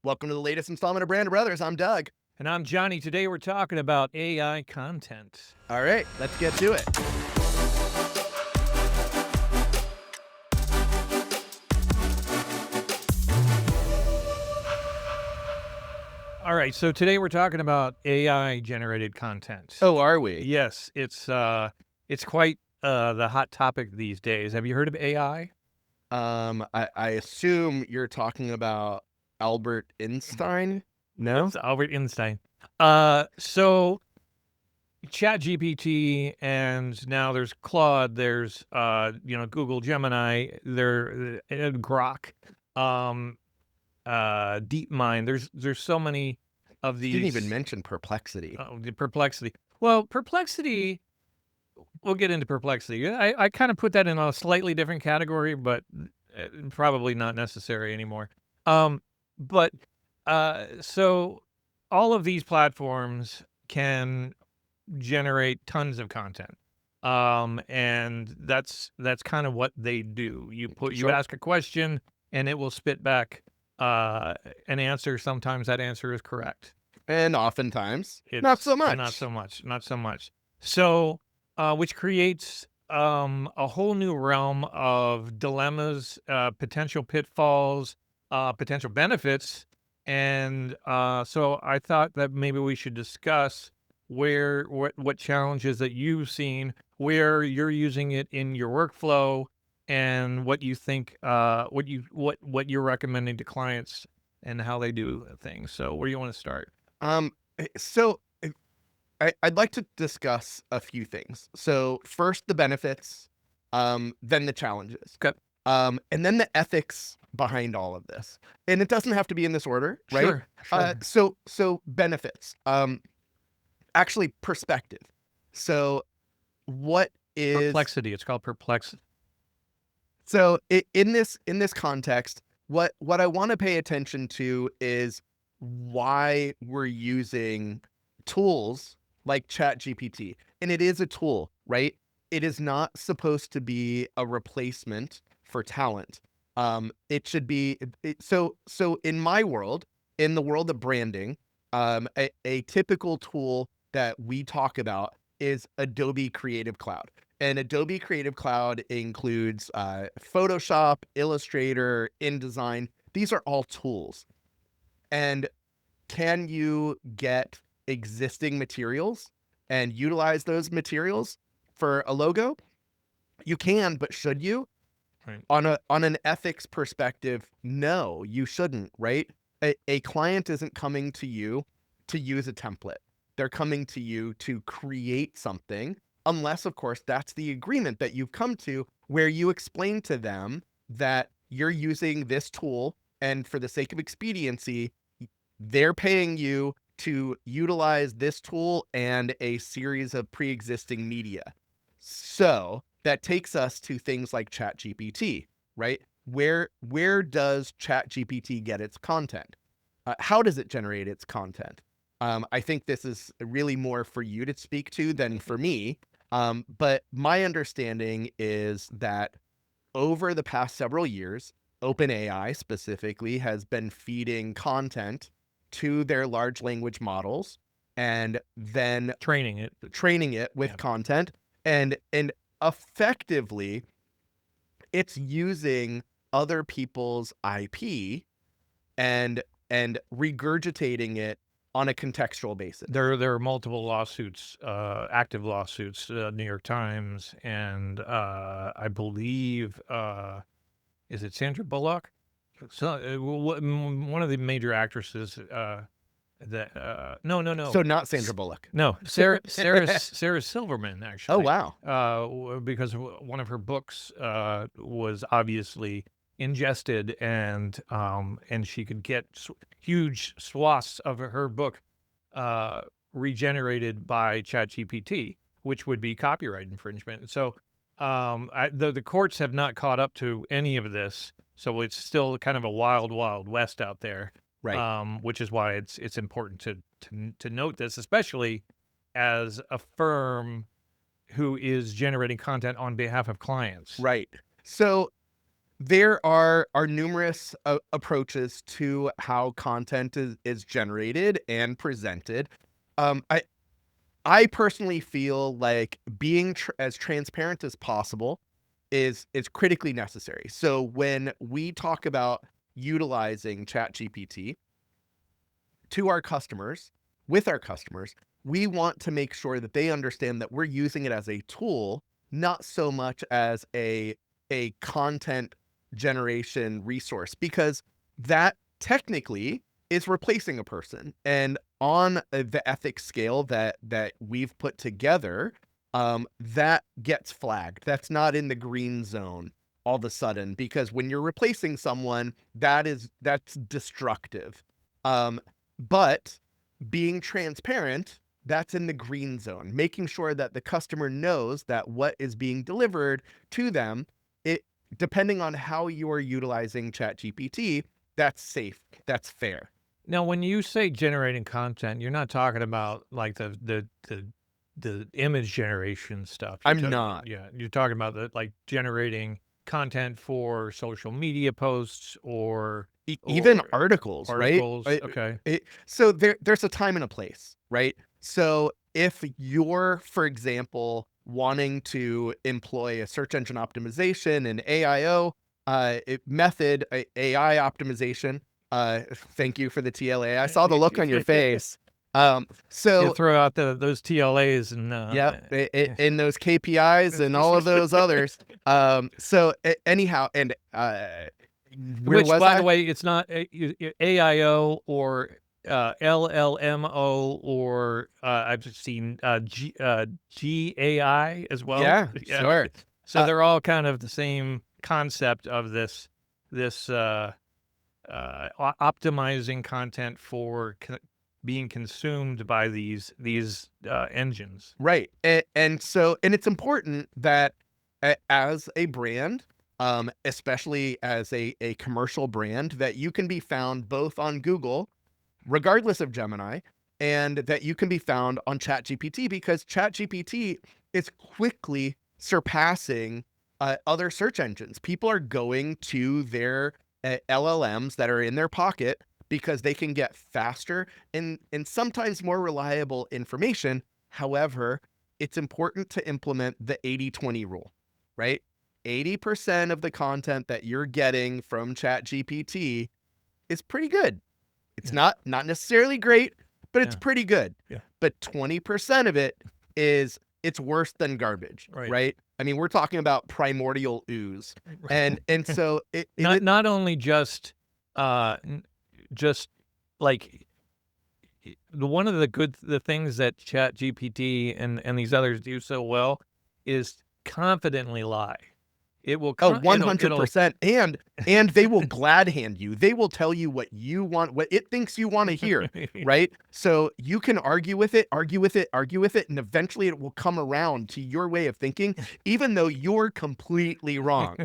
Welcome to the latest installment of Brand Brothers. I'm Doug. And I'm Johnny. Today we're talking about AI content. All right, let's get to it. All right, so today we're talking about AI generated content. Oh, are we? Yes, it's quite the hot topic these days. Have you heard of AI? I assume you're talking about Albert Einstein. No? It's Albert Einstein. So ChatGPT, and now there's Claude, there's Google Gemini, there Grok, DeepMind. There's so many of these. You didn't even mention Perplexity. The Perplexity. Well, Perplexity. We'll get into Perplexity. I kind of put that in a slightly different category, but probably not necessary anymore. So all of these platforms can generate tons of content. And that's kind of what they do. You Sure. ask a question and it will spit back an answer. Sometimes that answer is correct. And oftentimes, not so much. Not so much. So, which creates a whole new realm of dilemmas, potential pitfalls, potential benefits. And so I thought that maybe we should discuss what challenges that you've seen, where you're using it in your workflow, and what you think, what you're recommending to clients and how they do things. So where do you want to start? So I'd like to discuss a few things. So first, the benefits, then the challenges. Okay. And then the ethics behind all of this. And it doesn't have to be in this order, right? Sure. So benefits. Actually, perspective. So what is Perplexity. It's called Perplexity. So in this context, what I want to pay attention to is why we're using tools like ChatGPT. And it is a tool, right? It is not supposed to be a replacement for talent. It should be so in my world, in the world of branding, a typical tool that we talk about is Adobe Creative Cloud. And Adobe Creative Cloud includes Photoshop, Illustrator, InDesign. These are all tools. And can you get existing materials and utilize those materials for a logo? You can, but should you? Right. On an ethics perspective, no, you shouldn't, right? A client isn't coming to you to use a template. They're coming to you to create something, unless, of course, that's the agreement that you've come to where you explain to them that you're using this tool and for the sake of expediency, they're paying you to utilize this tool and a series of pre-existing media. So that takes us to things like ChatGPT, right? Where does ChatGPT get its content? How does it generate its content? I think this is really more for you to speak to than for me. But my understanding is that over the past several years, OpenAI specifically has been feeding content to their large language models and then Training it with content and effectively it's using other people's IP and regurgitating it on a contextual basis. There are multiple lawsuits, active lawsuits, New York Times, and I believe, is it Sandra Bullock? So one of the major actresses. No. So not Sandra Bullock. No, Sarah Silverman, actually. Oh, wow. Because one of her books was obviously ingested, and she could get huge swaths of her book regenerated by ChatGPT, which would be copyright infringement. So the courts have not caught up to any of this, so it's still kind of a wild, wild west out there. Right. Which is why it's important to note this, especially as a firm who is generating content on behalf of clients. Right. So there are numerous approaches to how content is generated and presented. Um, I I personally feel like being as transparent as possible is critically necessary. So when we talk about utilizing ChatGPT to our customers, with our customers, we want to make sure that they understand that we're using it as a tool, not so much as a content generation resource, because that technically is replacing a person. And on the ethics scale that we've put together, that gets flagged. That's not in the green zone all of a sudden, because when you're replacing someone, that's destructive. But being transparent, that's in the green zone, making sure that the customer knows that what is being delivered to them, it depending on how you are utilizing ChatGPT, that's safe, that's fair. Now, when you say generating content, you're not talking about like the image generation stuff. I'm not. Yeah, you're talking about the like generating content for social media posts or Even articles, right? articles. Okay. So there's a time and a place, right? So if you're, for example, wanting to employ a search engine optimization and AIO method, AI optimization, thank you for the TLA. I saw the look on your face. You So throw out those TLAs and yep, in those KPIs and all of those others. So anyhow, and where which, was by I? the way, it's not AIO or LLMO or I've seen GAI as well. Yeah, Yeah. sure. So they're all kind of the same concept of this optimizing content for being consumed by these engines. Right. And so, and it's important that as a brand, especially as a commercial brand, that you can be found both on Google, regardless of Gemini, and that you can be found on ChatGPT, because ChatGPT is quickly surpassing other search engines. People are going to their LLMs that are in their pocket because they can get faster and sometimes more reliable information. However, it's important to implement the 80-20 rule, right? 80% of the content that you're getting from ChatGPT is pretty good. It's Yeah. not necessarily great, but it's Yeah. pretty good. Yeah. But 20% of it it's worse than garbage, Right. right? I mean, we're talking about primordial ooze. And so Not only just just like one of the things that ChatGPT and these others do so well is confidently lie. It will oh, it'll 100%. And they will glad hand you. They will tell you what you want, what it thinks you want to hear, right? So you can argue with it, argue with it, argue with it, and eventually it will come around to your way of thinking, even though you're completely wrong.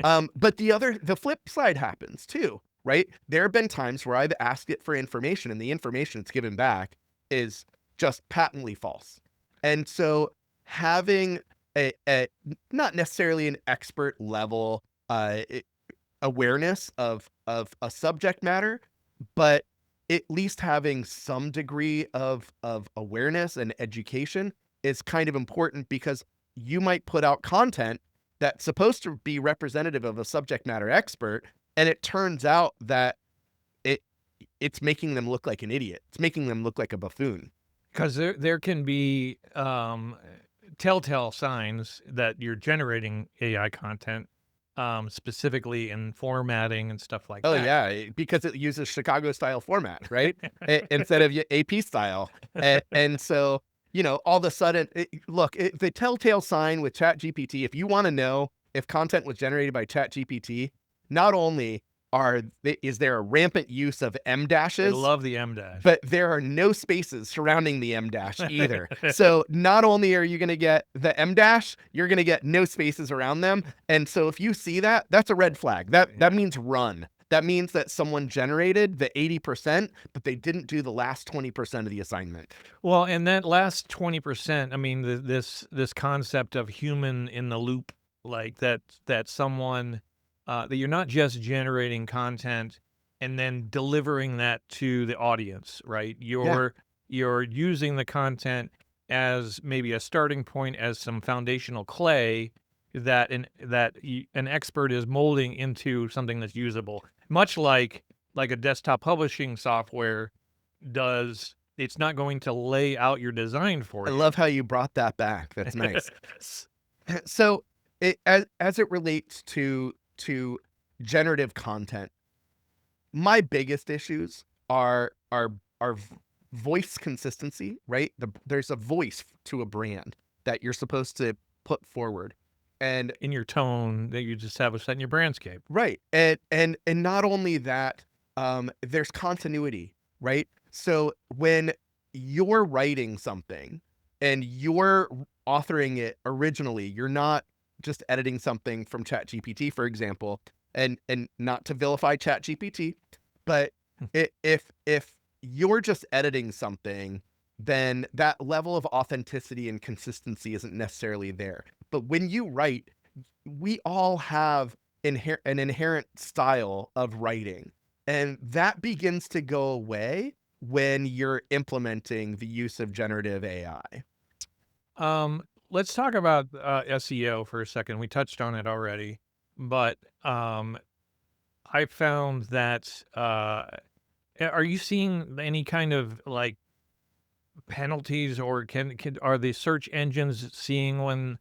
But the flip side happens too, right? There have been times where I've asked it for information and the information it's given back is just patently false. And so having a not necessarily an expert level awareness of a subject matter, but at least having some degree of awareness and education is kind of important, because you might put out content that's supposed to be representative of a subject matter expert, and it turns out that it it's making them look like an idiot. It's making them look like a buffoon. because there can be telltale signs that you're generating AI content, specifically in formatting and stuff like Oh that. yeah, because it uses Chicago style format, right? Instead of AP style. And so, all of a sudden, look, the telltale sign with ChatGPT, if you want to know if content was generated by ChatGPT, not only is there a rampant use of M I dashes, love the M dash. but there are no spaces surrounding the M dash either. So not only are you going to get the M dash, you're going to get no spaces around them. And so if you see that, that's a red flag. That means run. That means that someone generated the 80%, but they didn't do the last 20% of the assignment. Well, and that last 20%, I mean, this concept of human in the loop, like that someone that you're not just generating content and then delivering that to the audience, right? Yeah, You're using the content as maybe a starting point, as some foundational clay that an expert is molding into something that's usable, much like a desktop publishing software does. It's not going to lay out your design for I you. love how you brought that back. That's nice. So, as it relates to generative content, my biggest issues are voice consistency, right? There's a voice to a brand that you're supposed to put forward, and In your tone that you just have set in your brandscape. right, and not only that, there's continuity, right? So when you're writing something and you're authoring it originally, you're not just editing something from ChatGPT, for example, and not to vilify ChatGPT, but if you're just editing something, then that level of authenticity and consistency isn't necessarily there. But when you write, we all have an inherent style of writing, and that begins to go away when you're implementing the use of generative AI. Let's talk about SEO for a second. We touched on it already, but I found that are you seeing any kind of like penalties, or can are the search engines seeing when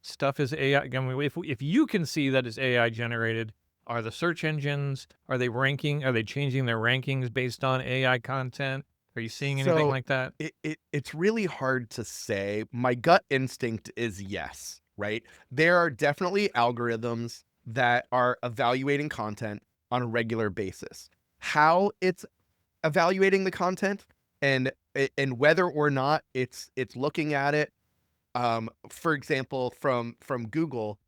stuff is AI? I mean, if you can see that it's AI generated, are the search engines, are they ranking? Are they changing their rankings based on AI content? Are you seeing anything So like that? it's really hard to say. My gut instinct is yes, right? There are definitely algorithms that are evaluating content on a regular basis. How it's evaluating the content and whether or not it's looking at it, for example, from Google,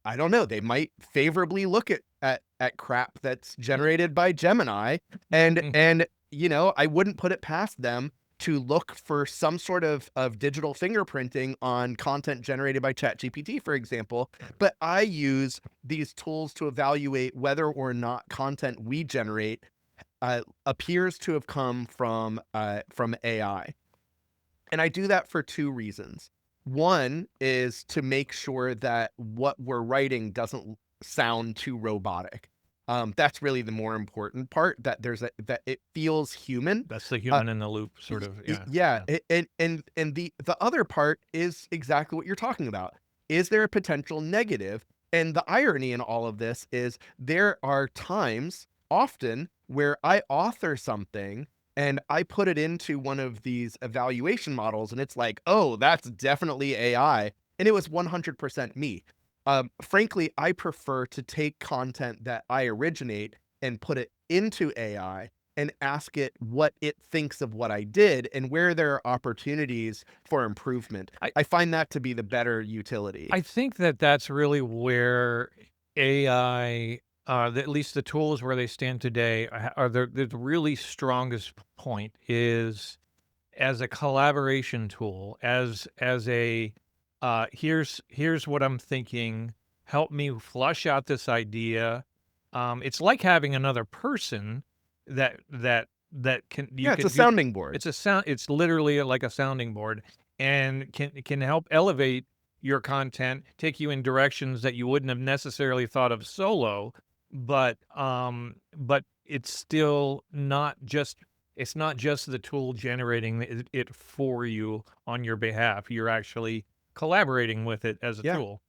I don't know. They might favorably look at crap that's generated by Gemini, and I wouldn't put it past them to look for some sort of digital fingerprinting on content generated by ChatGPT, for example. But I use these tools to evaluate whether or not content we generate appears to have come from AI. And I do that for two reasons. One is to make sure that what we're writing doesn't sound too robotic. That's really the more important part, that that it feels human. That's the Uh, human in the loop, sort of. Yeah, yeah, yeah. and the other part is exactly what you're talking about. Is there a potential negative? And the irony in all of this is there are times, often, where I author something and I put it into one of these evaluation models, and it's like, oh, that's definitely AI, and it was 100% me. Frankly, I prefer to take content that I originate and put it into AI and ask it what it thinks of what I did and where there are opportunities for improvement. I I find that to be the better utility. I think that that's really where AI, at least the tools where they stand today, are the really strongest point is as a collaboration tool, as a here's what I'm thinking. Help me flush out this idea. It's like having another person that can you Yeah, it's a can you. sounding board. It's a sound. It's literally like a sounding board, and can help elevate your content, take you in directions that you wouldn't have necessarily thought of solo. But it's still not just it's not just the tool generating it for you on your behalf. You're actually collaborating with it as a Yeah. tool.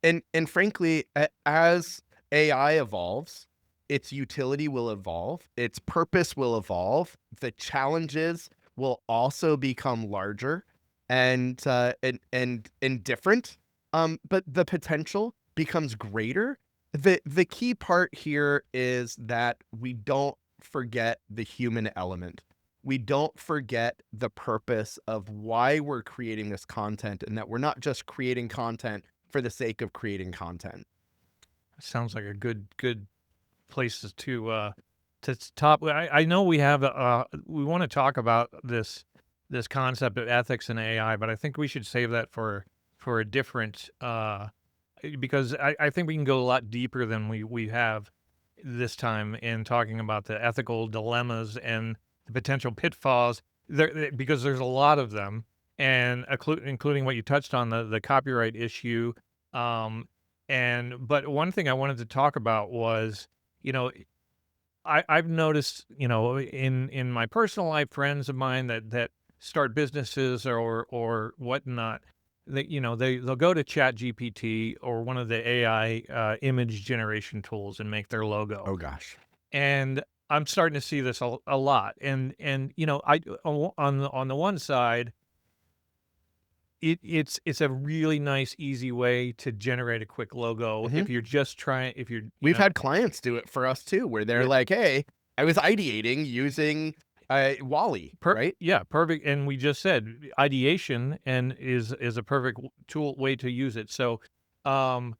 And frankly, as AI evolves, its utility will evolve, its purpose will evolve, the challenges will also become larger and different. But the potential becomes greater. The key part here is that we don't forget the human element. We don't forget the purpose of why we're creating this content, and that we're not just creating content for the sake of creating content. Sounds like a good places to top. I know we have we want to talk about this concept of ethics and AI, but I think we should save that for a different because I think we can go a lot deeper than we have this time in talking about the ethical dilemmas and the potential pitfalls there, because there's a lot of them, and including what you touched on, the copyright issue. Um, but one thing I wanted to talk about was, you know, I've noticed, in my personal life, friends of mine that start businesses or whatnot, they'll go to ChatGPT or one of the AI image generation tools and make their logo. Oh gosh. And I'm starting to see this a lot. And I on the one side, it's a really nice, easy way to generate a quick logo Mhm. if you're just trying. If you're, We've had clients do it for us too, where they're Yeah. like, "Hey, I was ideating using Wally, right?" Yeah, perfect. And we just said ideation and is a perfect tool way to use it. So, um,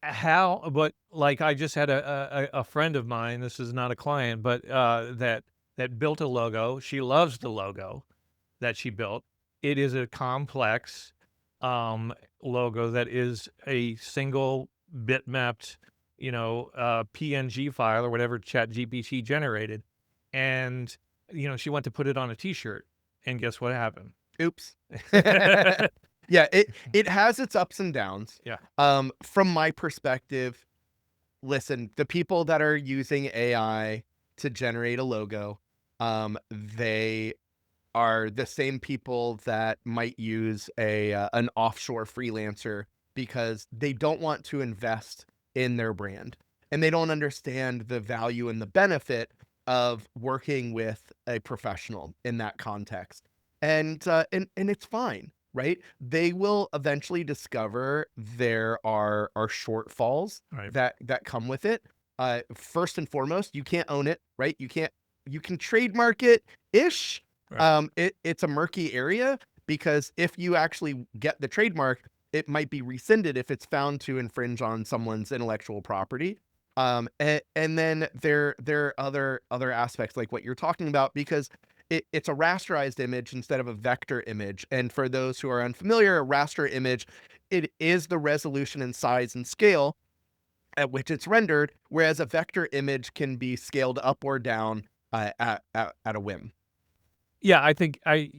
but like I just had a friend of mine. This is not a client, but that built a logo. She loves the logo that she built. It is a complex um, logo that is a single bitmapped, PNG file or whatever ChatGPT generated, and she went to put it on a T-shirt, and guess what happened? Oops. Yeah, it has its ups and downs. Yeah. From my perspective, listen, the people that are using AI to generate a logo, they are the same people that might use an offshore freelancer because they don't want to invest in their brand, and they don't understand the value and the benefit of working with a professional in that context. And it's fine, right? They will eventually discover there are shortfalls Right. that come with it. First and foremost, you can't own it, right? You can trademark it ish. Right. It's a murky area because if you actually get the trademark, it might be rescinded if it's found to infringe on someone's intellectual property. And then there are other aspects like what you're talking about because it's a rasterized image instead of a vector image. And for those who are unfamiliar, a raster image, it is the resolution and size and scale at which it's rendered, whereas a vector image can be scaled up or down at a whim. Yeah, I think we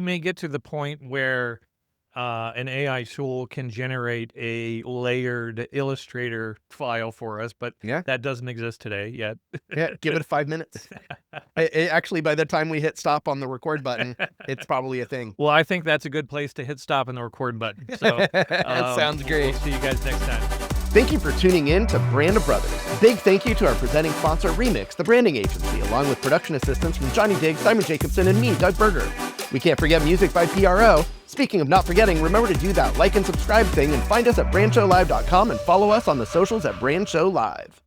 may get to the point where an AI tool can generate a layered Illustrator file for us, but Yeah. that doesn't exist today yet. Yeah, give it 5 minutes. Actually, by the time we hit stop on the record button, it's probably a thing. Well, I think that's a good place to hit stop on the record button. So, Sounds great. We'll see you guys next time. Thank you for tuning in to Brand of Brothers. Big thank you to our presenting sponsor, Remix, the branding agency, along with production assistance from Johnny Diggz, Simon Jacobson, and me, Doug Berger. We can't forget music by PRO. Speaking of not forgetting, remember to do that like and subscribe thing and find us at brandshowlive.com and follow us on the socials at Brand Show Live.